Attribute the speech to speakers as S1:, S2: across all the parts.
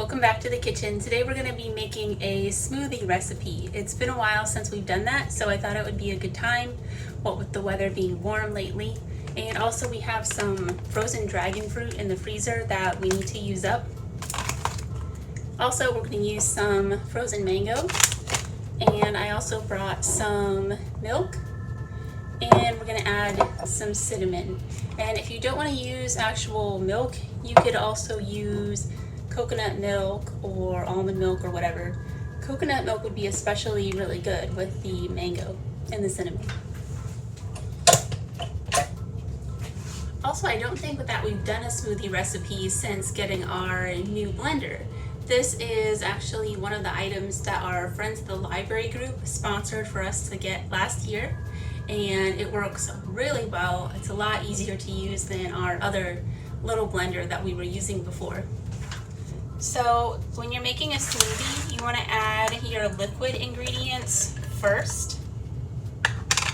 S1: welcome back to the kitchen. Today we're going to be making a smoothie recipe. It's been a while since we've done that, so I thought it would be a good time, what with the weather being warm lately. And also we have some frozen dragon fruit in the freezer that we need to use up. Also we're going to use some frozen mango, and I also brought some milk, and we're going to add some cinnamon. And if you don't want to use actual milk, you could also use coconut milk or almond milk or whatever. Coconut milk would be especially really good with the mango and the cinnamon. Also, I don't think that we've done a smoothie recipe since getting our new blender. This is actually one of the items that our friends at the library group sponsored for us to get last year, and it works really well. It's a lot easier to use than our other little blender that we were using before. So when you're making a smoothie, you want to add your liquid ingredients first.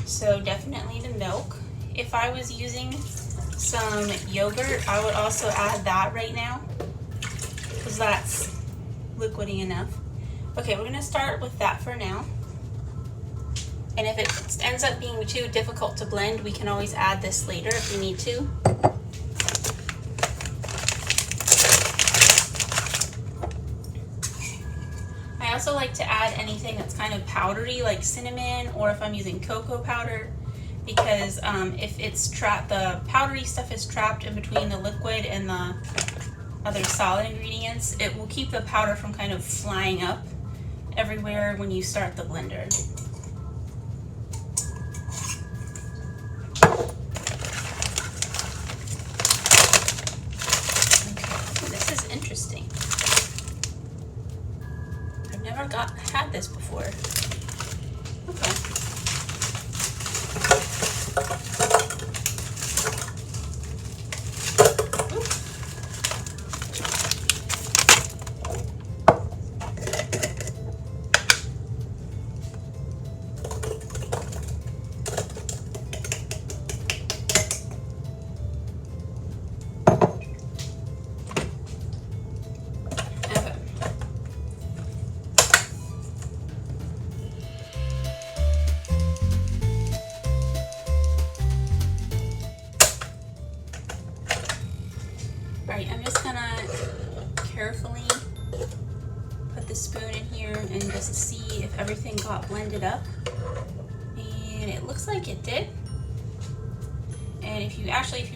S1: So definitely the milk. If I was using some yogurt, I would also add that right now, because that's liquidy enough. Okay, we're going to start with that for now. And if it ends up being too difficult to blend, we can always add this later if we need to. I also like to add anything that's kind of powdery, like cinnamon, or if I'm using cocoa powder, because if it's trapped, the powdery stuff is trapped in between the liquid and the other solid ingredients, it will keep the powder from kind of flying up everywhere when you start the blender. Okay, this is interesting. I've never had this before. Okay. Alright, I'm just gonna carefully put the spoon in here and just see if everything got blended up. And it looks like it did. And if you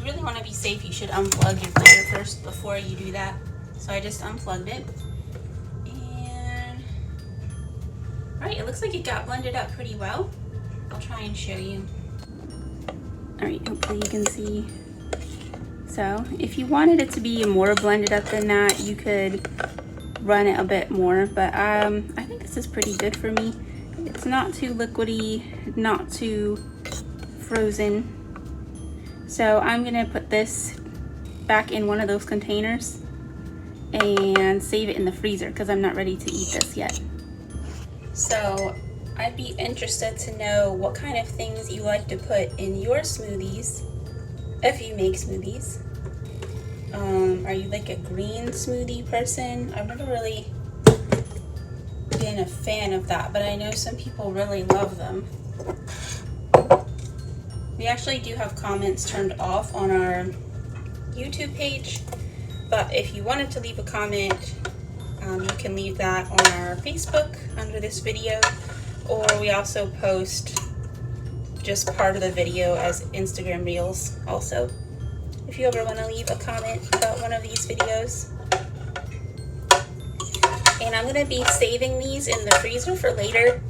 S1: really want to be safe, you should unplug your blender first before you do that. So I just unplugged it. And alright, it looks like it got blended up pretty well. I'll try and show you. Alright, hopefully you can see. So if you wanted it to be more blended up than that, you could run it a bit more, but I think this is pretty good for me. It's not too liquidy, not too frozen. So I'm gonna put this back in one of those containers and save it in the freezer because I'm not ready to eat this yet. So I'd be interested to know what kind of things you like to put in your smoothies if you make smoothies. Are you like a green smoothie person? I've never really been a fan of that, but I know some people really love them. We actually do have comments turned off on our YouTube page, but if you wanted to leave a comment, you can leave that on our Facebook under this video, or we also post just part of the video as Instagram Reels also, if you ever want to leave a comment about one of these videos. And I'm going to be saving these in the freezer for later.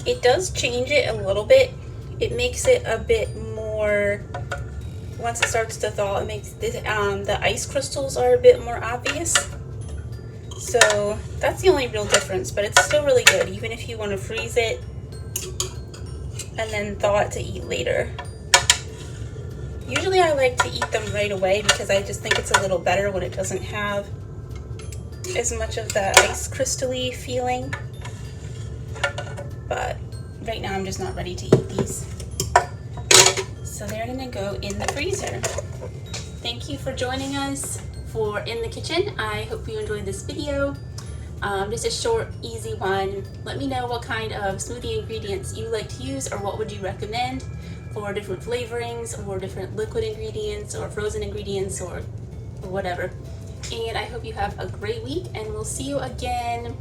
S1: It does change it a little bit. It makes it a bit more, once it starts to thaw, it makes the ice crystals are a bit more obvious. So that's the only real difference, but it's still really good, even if you want to freeze it and then thaw it to eat later. Usually I like to eat them right away because I just think it's a little better when it doesn't have as much of the ice crystal-y feeling. But right now I'm just not ready to eat these. So they're gonna go in the freezer. Thank you for joining us for In the Kitchen. I hope you enjoyed this video. Just a short, easy one. Let me know what kind of smoothie ingredients you like to use, or what would you recommend for different flavorings or different liquid ingredients or frozen ingredients or whatever. And I hope you have a great week, and we'll see you again.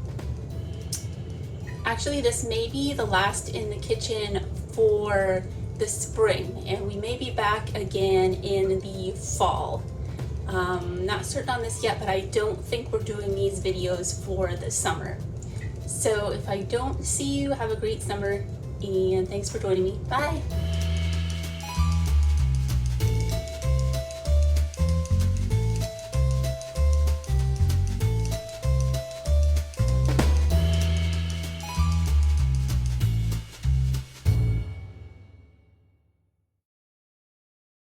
S1: Actually, this may be the last In the Kitchen for the spring, and we may be back again in the fall. Not certain on this yet, but I don't think we're doing these videos for the summer. So if I don't see you, have a great summer, and thanks for joining me. Bye!